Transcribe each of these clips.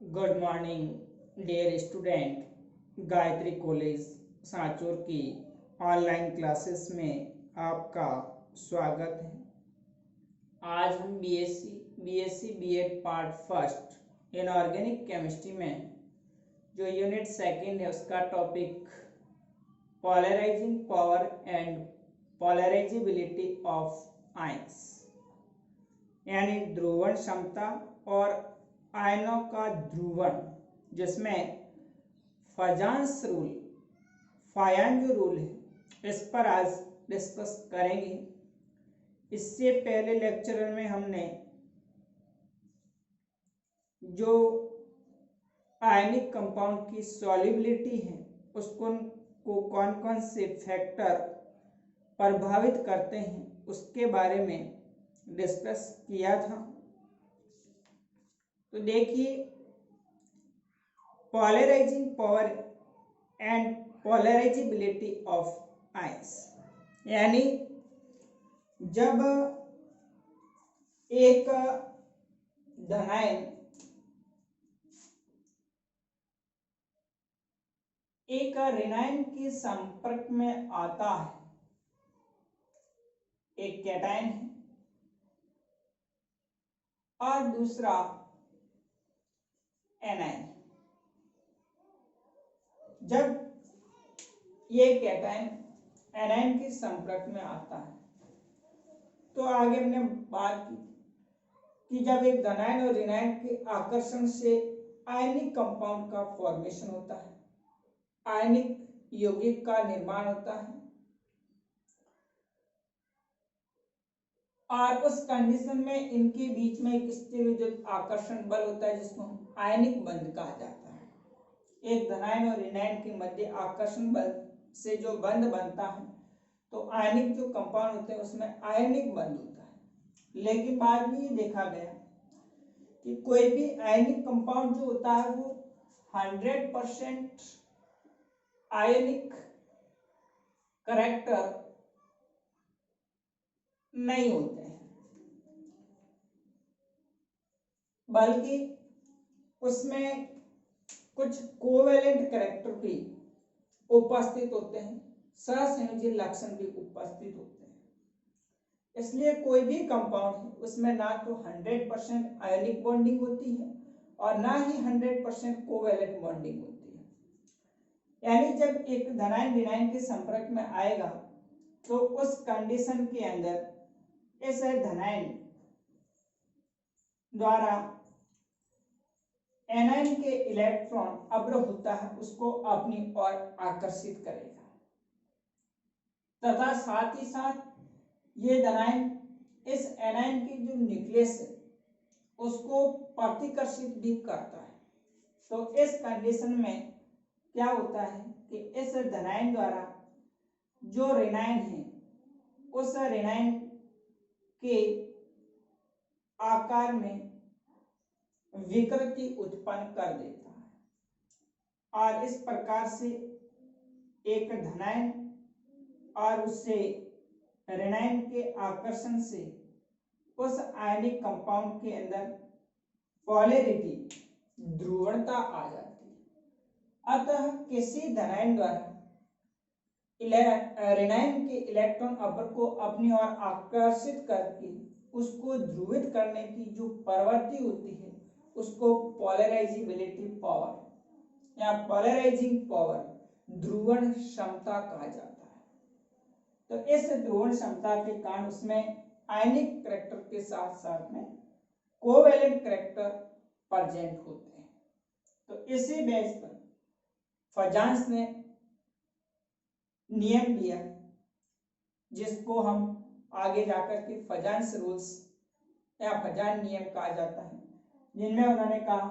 Good morning dear student. Gayatri college Sanchore की online classes में आपका स्वागत है। आज हम BSc BEd part first inorganic chemistry में जो यूनिट सेकंड है उसका topic polarising power and polarisability of ions यानी ध्रुवण क्षमता और आयनों का ध्रुवण, जिसमें फजांस रूल फायन जो रूल है इस पर आज डिस्कस करेंगे। इससे पहले लेक्चर में हमने जो आयनिक कंपाउंड की सॉल्युबिलिटी है उसको कौन कौन से फैक्टर प्रभावित करते हैं उसके बारे में डिस्कस किया था। तो देखिए, polarising power and polarisability of ions यानी जब एक धनायन एक ऋणायन के संपर्क में आता है, एक कैटायन है और दूसरा एनायन। जब ये कैटायन एनायन के संपर्क में आता है तो आगे हमने बात की कि जब एक धनायन और ऋणायन के आकर्षण से आयनिक कंपाउंड का फॉर्मेशन होता है, आयनिक यौगिक का निर्माण होता है और उस कंडीशन में इनके बीच में एक स्थिर आकर्षण बल होता है जिसको हम आयनिक बंध कहा जाता है। एक धनायन और ऋणायन के मध्य आकर्षण बल से जो बंध बनता है तो आयनिक जो कंपाउंड होते हैं उसमें आयनिक बंध होता है। लेकिन बाद में ये देखा गया कि कोई भी आयनिक कंपाउंड जो होता है वो 100% आयनिक कैरेक्टर नहीं होते हैं, बल्कि उसमें कुछ कोवेलेंट कैरेक्टर भी उपस्थित होते हैं, सहसंयोजी लक्षण भी उपस्थित होते हैं। इसलिए कोई भी कंपाउंड है उसमें ना तो 100% आयनिक बॉन्डिंग होती है और ना ही 100% कोवेलेंट बॉन्डिंग होती है। यानी जब एक धनायन ऋणायन के संपर्क में आएगा तो उस कंडीशन के अंदर इस धनायन द्वारा एनायन के इलेक्ट्रॉन अवरोह होता है उसको अपनी ओर आकर्षित करेगा तथा साथ ही साथ ये धनायन इस एनायन की जो न्यूक्लियस है उसको प्रतिकर्षित भी करता है। तो इस कंडीशन में क्या होता है कि इस धनायन द्वारा जो ऋणायन है उस ऋणायन के आकार में विकृति उत्पन्न कर देता है और इस प्रकार से एक धनायन और उससे ऋणायन के आकर्षण से उस आयनिक कंपाउंड के अंदर पोलैरिटी ध्रुवणता आ जाती है। अतः किसी धनायन द्वारा ऋणायन के इलेक्ट्रॉन अपर को अपनी ओर आकर्षित करके उसको ध्रुवित करने की जो प्रवृत्ति होती है उसको पोलराइजेबिलिटी पावर या पोलराइजिंग पावर ध्रुवण क्षमता कहा जाता है। तो इस ध्रुवण क्षमता के कारण उसमें आयनिक कैरेक्टर के साथ साथ में कोवेलेंट कैरेक्टर प्रेजेंट होते हैं। तो इसी बेस पर फजांस ने नियम दिया जिसको हम आगे जाकर के फजांस रूल्स या फजान नियम कहा जाता है, जिनमें उन्होंने कहा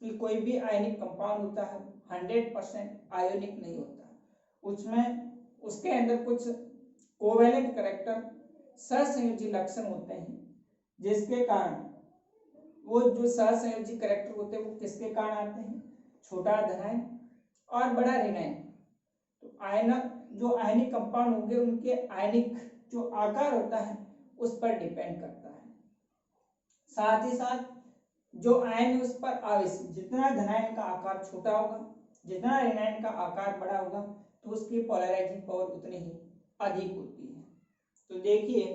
कि कोई भी आयनिक कंपाउंड होता है 100% आयोनिक नहीं होता, उसमें उसके अंदर कुछ कोवेलेंट कैरेक्टर सहसंयोजी लक्षण होते हैं जिसके कारण वो जो सहसंयोजी कैरेक्टर होते हैं वो किसके कारण आते हैं, छोटा धनायन और बड़ा ऋणायन। तो आयन जो आयनिक कंपाउंड होंगे उनके आयनिक जो आकार होता है उस पर डिपेंड करता है। साथ ही साथ जो आयन है उस पर आवेश, जितना धनायन का आकार छोटा होगा, जितना ऋणायन का आकार बड़ा होगा, तो उसकी पोलराइजिंग पावर उतनी ही अधिक होती है। तो देखिए,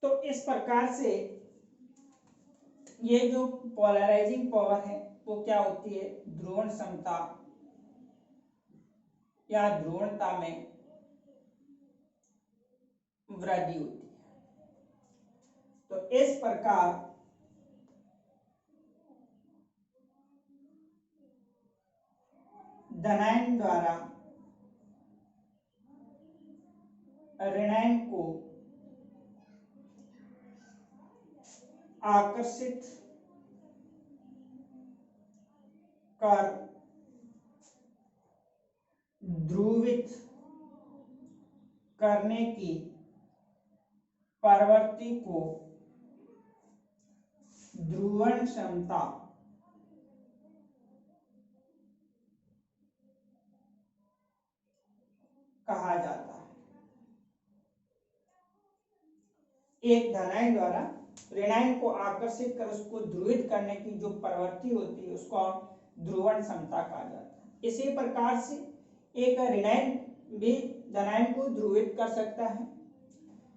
तो इस प्रकार से ये जो पोलराइजिंग पावर है वो क्या होती है, ध्रुवण क्षमता या ध्रुवणता में वृद्धि होती है। तो इस प्रकार धनायन द्वारा ऋणायन को आकर्षित कर ध्रुवित करने की प्रवृत्ति को ध्रुवण क्षमता कहा जाता है। एक धनायन द्वारा ऋणायन को आकर्षित कर उसको ध्रुवित करने की जो प्रवृत्ति होती है उसको ध्रुवण क्षमता कहा जाता है। इसी प्रकार से एक ऋणायन भी धनायन को ध्रुवित कर सकता है।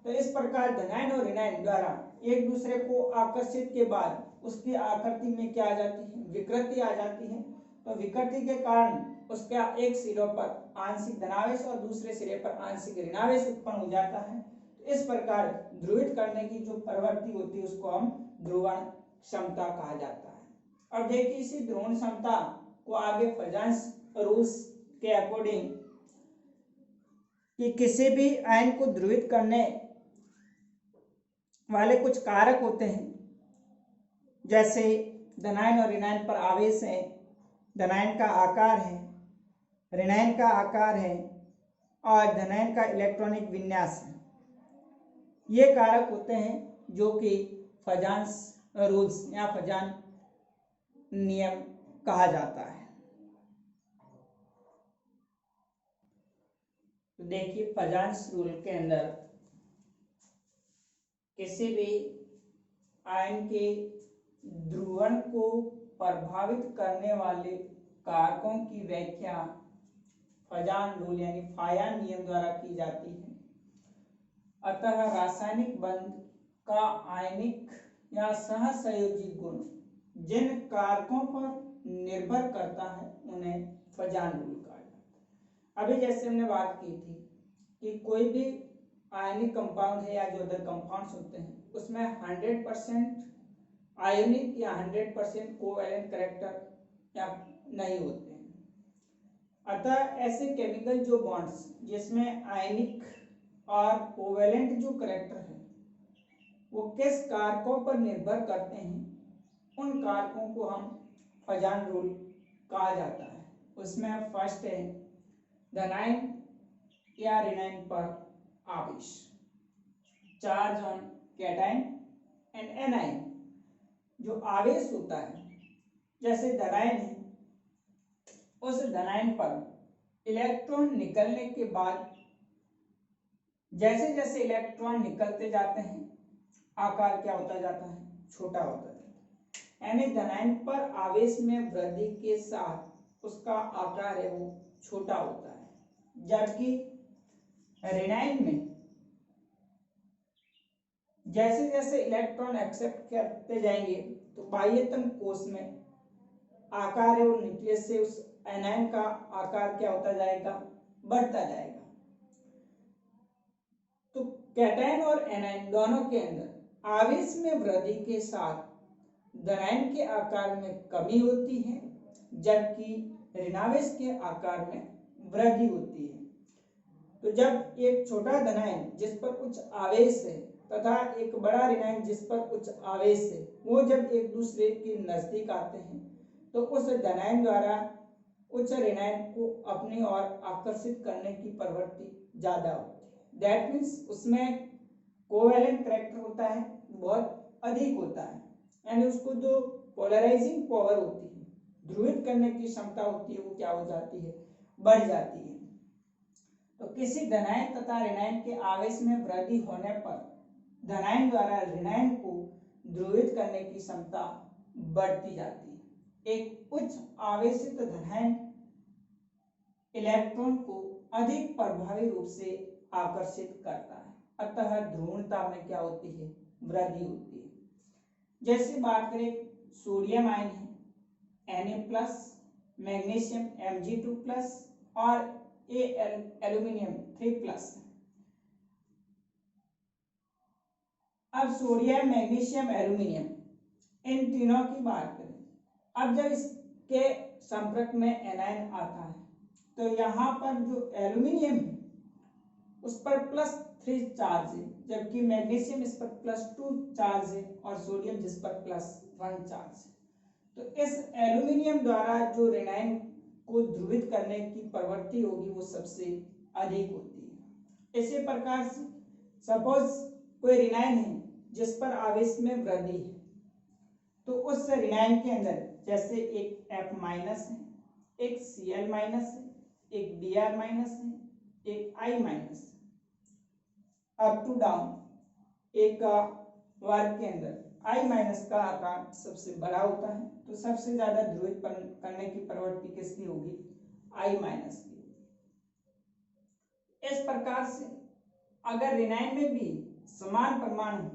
तो इस प्रकार धनायन और ऋणायन द्वारा एक दूसरे को आकर्षित के बाद उसकी आकृति में क्या आ जाती है, विकृति आ जाती है। तो विकृति के कारण उसका एक सिरों पर आंशिक धनावेश और दूसरे सिरे पर आंशिक ऋणावेश उत्पन्न हो जाता है। तो इस प्रकार ध्रुवित करने की जो प्रवृत्ति होती है उसको हम ध्रुवण क्षमता कहा जाता है। अब देखिए, इसी ध्रुवण क्षमता को आगे फजांस रूल्स के अकॉर्डिंग कि किसी भी आयन को ध्रुवित करने वाले कुछ कारक होते हैं, जैसे धनायन और ऋणायन पर आवेश है, धनायन का आकार है, ऋणायन का आकार है और धनायन का इलेक्ट्रॉनिक विन्यास है। ये कारक होते हैं जो कि फजांस रूल्स या फजान नियम कहा जाता है। तो देखिए, फजांस रूल के अंदर किसी भी आयन के ध्रुवण को प्रभावित करने वाले कारकों की व्याख्या फजान रूल यानी फायान नियम द्वारा की जाती है। अतः रासायनिक बंध का आयनिक या सहसंयोजी गुण जिन कारकों पर निर्भर करता है उन्हें फजान रूल कहा जाता है। अभी जैसे हमने बात की थी कि कोई भी आयनिक कंपाउंड है या जो अदर कंपाउंड्स होते हैं उसमें 100% आयनिक या 100% कोवैलेंट कैरेक्टर या नहीं होते हैं। अतः ऐसे केमिकल जो बॉन्ड्स जिसमें आयनिक और कोवैलेंट जो कैरेक्टर है वो किस कारकों पर निर्भर करते हैं, उन कारकों को हम फजान रूल कहा जाता है। उसमें फर्स्ट है धनायन या ऋणायन पर आवेश, charge on cation and anion. जो आवेश होता है, जैसे धनायन है, उस धनायन पर इलेक्ट्रॉन निकलने के बाद जैसे जैसे इलेक्ट्रॉन निकलते जाते हैं आकार क्या होता जाता है, छोटा होता जाता है। यानी धनायन पर आवेश में वृद्धि के साथ उसका आकार है वो छोटा होता है। जबकि ऋणायन में जैसे जैसे इलेक्ट्रॉन एक्सेप्ट करते जाएंगे तो बाह्यतम कोश में आकार है वो न्यूक्लियस से उस एनायन का आकार क्या होता जाएगा, बढ़ता जाएगा। तो कैटायन और एनायन दोनों के अंदर आवेश में वृद्धि के साथ धनायन के आकार में कमी होती है, जबकि ऋणावेश के आकार में वृद्धि होती है। तो जब एक छोटा धनायन जिस पर उच्च आवेश है तथा एक बड़ा ऋणायन जिस पर उच्च आवेश है वो जब एक दूसरे के नजदीक आते हैं तो उस धनायन द्वारा उच्च ऋणायन को अपनी ओर आकर्षित करने की प्रवृत्ति ज्यादा होती है। दैट मीन्स उसमें कोवैलेंट कैरेक्टर होता है बहुत अधिक होता है, यानी उसको जो पोलराइजिंग पावर होती है, ध्रुवित करने की क्षमता होती है, वो क्या हो जाती है, बढ़ जाती है। तो किसी धनायन तथा ऋणायन के आवेश में वृद्धि होने पर धनायन द्वारा ऋणायन को ध्रुवित करने की क्षमता बढ़ती जाती है। एक उच्च आवेशित धनायन इलेक्ट्रॉन को अधिक प्रभावी रूप से आकर्षित करता है, अतः ध्रुवणता में क्या होती है, वृद्धि होती है। जैसे बात करें सोडियम आयन है Na+, मैग्नीशियम Mg2+ और एल्यूमिनियम 3+। अब सोडियम, मैग्नीशियम, एल्यूमिनियम इन तीनों की बात करें, अब जब इसके संपर्क में एनायन आता है तो यहाँ पर जो एल्यूमिनियम है उस पर +3 चार्ज है, जबकि मैग्नीशियम इस पर +2 चार्ज है और सोडियम जिस पर +1 चार्ज है। तो इस एल्यूमिनियम द्वारा जो ऋणायन को ध्रुवित करने की प्रवृत्ति होगी वो सबसे अधिक होती है। इसी प्रकार से सपोज कोई ऋणायन है जिस पर आवेश में वृद्धि है, तो उस ऋणायन के अंदर जैसे एक F- है, एक Cl- है, एक Br- है, एक I- अप टू डाउन एक वर्ग के अंदर I- का आकार सबसे बड़ा होता है, तो सबसे ज्यादा ध्रुवित करने की प्रवृत्ति किसकी होगी, I- की। इस प्रकार से अगर ऋणायन में भी समान परमाणु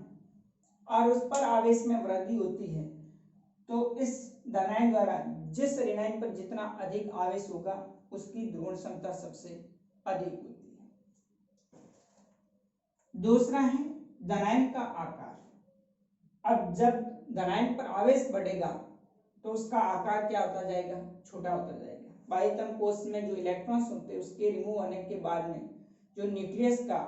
और उस पर आवेश में वृद्धि होती है तो इस धनायन द्वारा जिस ऋणायन पर जितना अधिक आवेश होगा उसकी ध्रुवण क्षमता सबसे अधिक होती है। दूसरा है धनायन का आकार। अब जब धनायन पर आवेश बढ़ेगा तो उसका आकार क्या होता जाएगा, छोटा होता जाएगा। बाह्यतम कोश में जो इलेक्ट्रॉन्स होते हैं उसके रिमूव होने के बाद में जो न्यूक्लियस का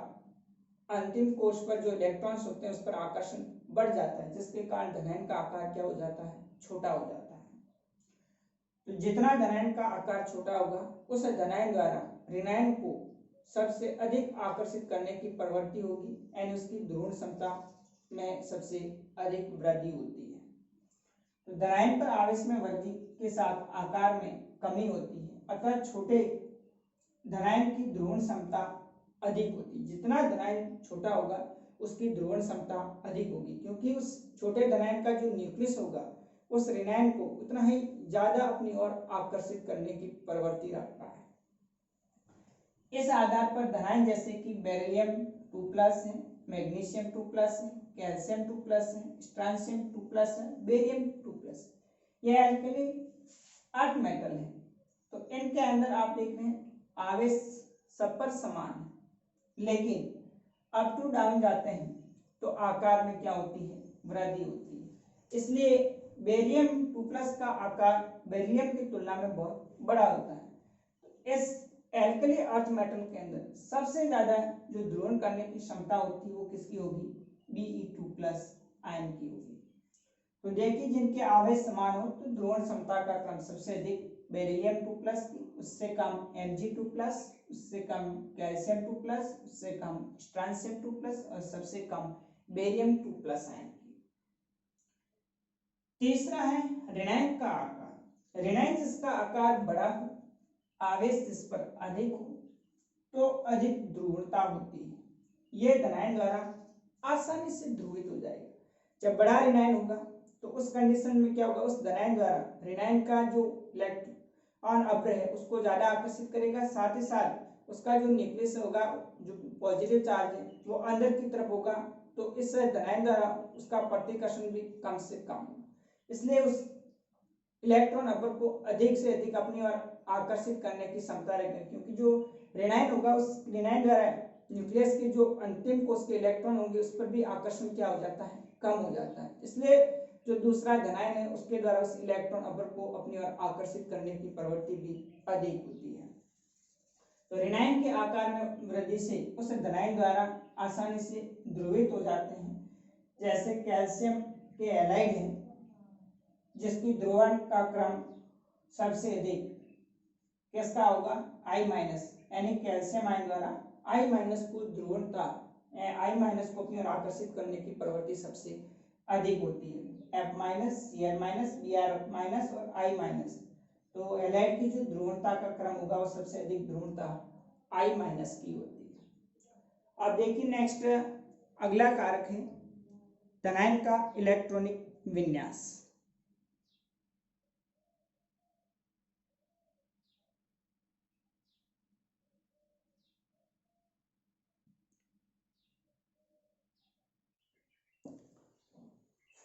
अंतिम कोश पर जो इलेक्ट्रॉन्स होते हैं उस पर आकर्षण बढ़ जाता है, जिसके कारण धनायन का आकार क्या हो जाता है, छोटा हो जाता है। तो जितना धनायन का आकार छोटा होगा उस धनायन द्वारा ऋणायन को सबसे अधिक आकर्षित करने की प्रवृत्ति होगी, यानी उसकी ध्रुवण क्षमता में सबसे अधिक वृद्धि होती है। तो धनायन पर आवेश में वृद्धि के साथ आकार में कमी होती है, अतः छोटे धनायन की ध्रुवण क्षमता अधिक होती है। जितना धनायन छोटा होगा उसकी ध्रुवण क्षमता अधिक होगी, क्योंकि उस छोटे धनायन का जो न्यूक्लियस होगा उस ऋणायन को उतना ही ज्यादा अपनी ओर आकर्षित करने की प्रवृत्ति रखता है। इस आधार पर धनायन जैसे कि बेरिलियम 2+ है, मैग्नीशियम 2+ है, कैल्शियम 2+ है, स्ट्रांशियम 2+ है, बेरियम 2+, ये एल्कली अर्थ मेटल है। तो इनके अंदर आप देख रहे हैं आवेश सब पर समान है, लेकिन अप टू डाउन जाते हैं तो आकार में क्या होती है, वृद्धि होती है। इसलिए बेरियम 2+ का आकार बेरिलियम की तुलना में बहुत बड़ा होता है। इस एल्कली अर्थ मेटल के अंदर सबसे ज्यादा जो ध्रुवण करने की क्षमता होती है वो किसकी होगी, Be2+ आयन की होगी। तो देखिए जिनके आवेश समान हो तो ध्रुवण क्षमता का क्रम सबसे अधिक बेरिलियम 2+ की, उससे कम Mg2+, उससे कम कैल्शियम 2+, उससे कम स्ट्रांशियम 2+ और सबसे कम बेरियम 2+ आयन की। तीसरा है ऋणायन का आकार। ऋणायन जिसका आकार बड़ा हो, आवेश जिस पर अधिक हो तो अधिक ध्रुवणता होती है, यह धनायन द्वारा आसानी से ध्रुवित हो जाएगा। जब बड़ा ऋणायन होगा तो उस कंडीशन में क्या होगा, उस धनायन द्वारा ऋणायन का जो इलेक्ट्रॉन अभ्र है उसको ज्यादा आकर्षित करेगा, साथ ही साथ उसका जो न्यूक्लियस होगा जो पॉजिटिव चार्ज है वो अंदर की तरफ होगा, तो इस धनायन द्वारा उसका प्रतिकर्षण भी कम से कम होगा। इसलिए उस इलेक्ट्रॉन अपर को अधिक से अधिक अपनी ओर आकर्षित करने की क्षमता रखेगा, क्योंकि जो ऋणायन होगा उस ऋणायन द्वारा न्यूक्लियस के जो अंतिम कोश के इलेक्ट्रॉन होंगे उस पर भी आकर्षण क्या हो जाता है, कम हो जाता है। इसलिए जो दूसरा धनायन है उसके द्वारा उस इलेक्ट्रॉन अपर को अपनी ओर आकर्षित करने की प्रवृत्ति भी अधिक होती है। तो ऋणायन के आकार में वृद्धि से उस धनायन द्वारा आसानी से ध्रुवित हो जाते हैं। जैसे कैल्शियम के हैलाइड है जिसकी ध्रुवण का क्रम सबसे अधिक किसका होगा, I-, यानी कैल्शियम आयन द्वारा I- को ध्रुवणता I- को अपनी ओर आकर्षित करने की प्रवृत्ति सबसे अधिक होती है। F-, Cl-, Br- और I-, तो हैलाइड की जो ध्रुवणता का क्रम होगा वो सबसे अधिक ध्रुवणता I- की होती है। अब देखिए नेक्स्ट अगला कारक है धनायन का इलेक्ट्रॉनिक विन्यास।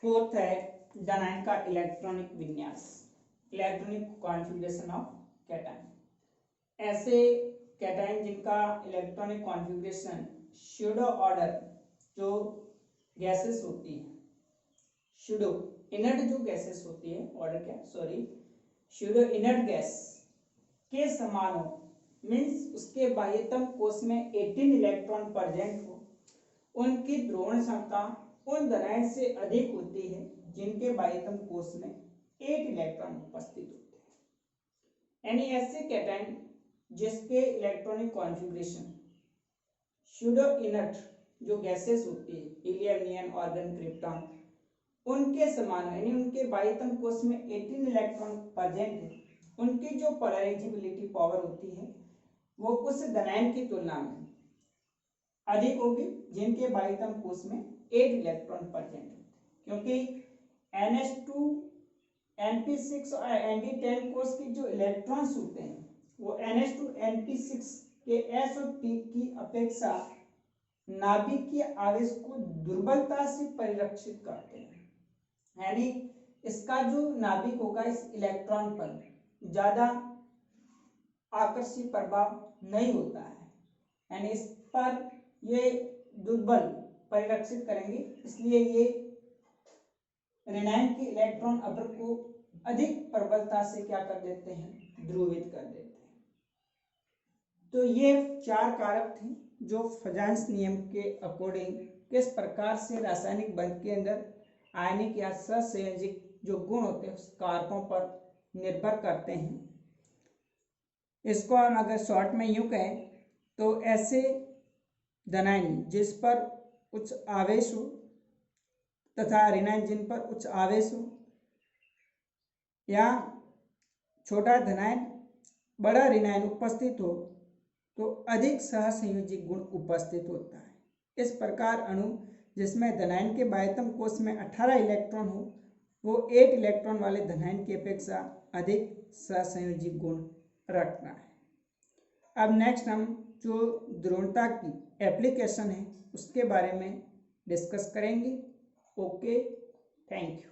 फोर्थ है धनायन का इलेक्ट्रॉनिक विन्यास, इलेक्ट्रॉनिक कॉन्फ़िगरेशन ऑफ कैटायन। ऐसे कैटायन जिनका इलेक्ट्रॉनिक कॉन्फ़िगरेशन स्यूडो ऑर्डर जो गैसेस होती है, स्यूडो इनर्ट जो गैसेस होती है, ऑर्डर क्या सॉरी स्यूडो इनर्ट गैस के समान हो, मीन्स उसके बाह्यतम कोश में 18 इलेक्ट्रॉन प्रेजेंट हो, उनकी ध्रुवण क्षमता उन धनायन से अधिक होती है जिनके बाह्यतम कोश में 8 इलेक्ट्रॉन उपस्थित होते हैं। यानी ऐसे कैटायन जिसके इलेक्ट्रॉनिक कॉन्फ़िगरेशन स्यूडो इनर्ट जो गैसेस होती है, हीलियम, नियॉन, आर्गन, क्रिप्टॉन, उनके समान है, यानी उनके बाह्यतम कोश में 18 इलेक्ट्रॉन प्रेजेंट है, उनकी जो पोलराइजेबिलिटी पावर होती है वो उस धनायन की तुलना में अधिक होगी जिनके बाह्यतम कोश में 8 इलेक्ट्रॉन प्रेजेंट होते हैं, क्योंकि NH2 NP6 और ND10 कोश के जो इलेक्ट्रॉन्स होते हैं वो NH2 NP6 के S और P की अपेक्षा नाभिक के आवेश को दुर्बलता से परिरक्षित करते हैं, यानी इसका जो नाभिक होगा इस इलेक्ट्रॉन पर ज्यादा आकर्षी प्रभाव नहीं होता है, यानी इस पर ये दुर्बल परिरक्षित करेंगे, इसलिए ये ऋणायन के इलेक्ट्रॉन अपर को अधिक प्रबलता से क्या कर देते हैं, ध्रुवित कर देते हैं। तो ये 4 कारक थे जो फजांस नियम के अकॉर्डिंग किस प्रकार से रासायनिक बंध के अंदर आयनिक या सहसंयोजक जो गुण होते हैं उस कारकों पर निर्भर करते हैं। इसको हम अगर शॉर्ट में यूं कहें तो ऐसे धनायन जिस पर उच्च आवेश हो तथा ऋणायन जिन पर उच्च आवेश हो, या छोटा धनायन बड़ा ऋणायन उपस्थित हो तो अधिक सहसंयोजक गुण उपस्थित होता है। इस प्रकार अणु जिसमें धनायन के बाह्यतम कोश में 18 इलेक्ट्रॉन हो वो 8 इलेक्ट्रॉन वाले धनायन की अपेक्षा अधिक सहसंयोजक गुण रखता है। अब नेक्स्ट हम जो ध्रुवणता की एप्लीकेशन है उसके बारे में डिस्कस करेंगे। Okay, thank you.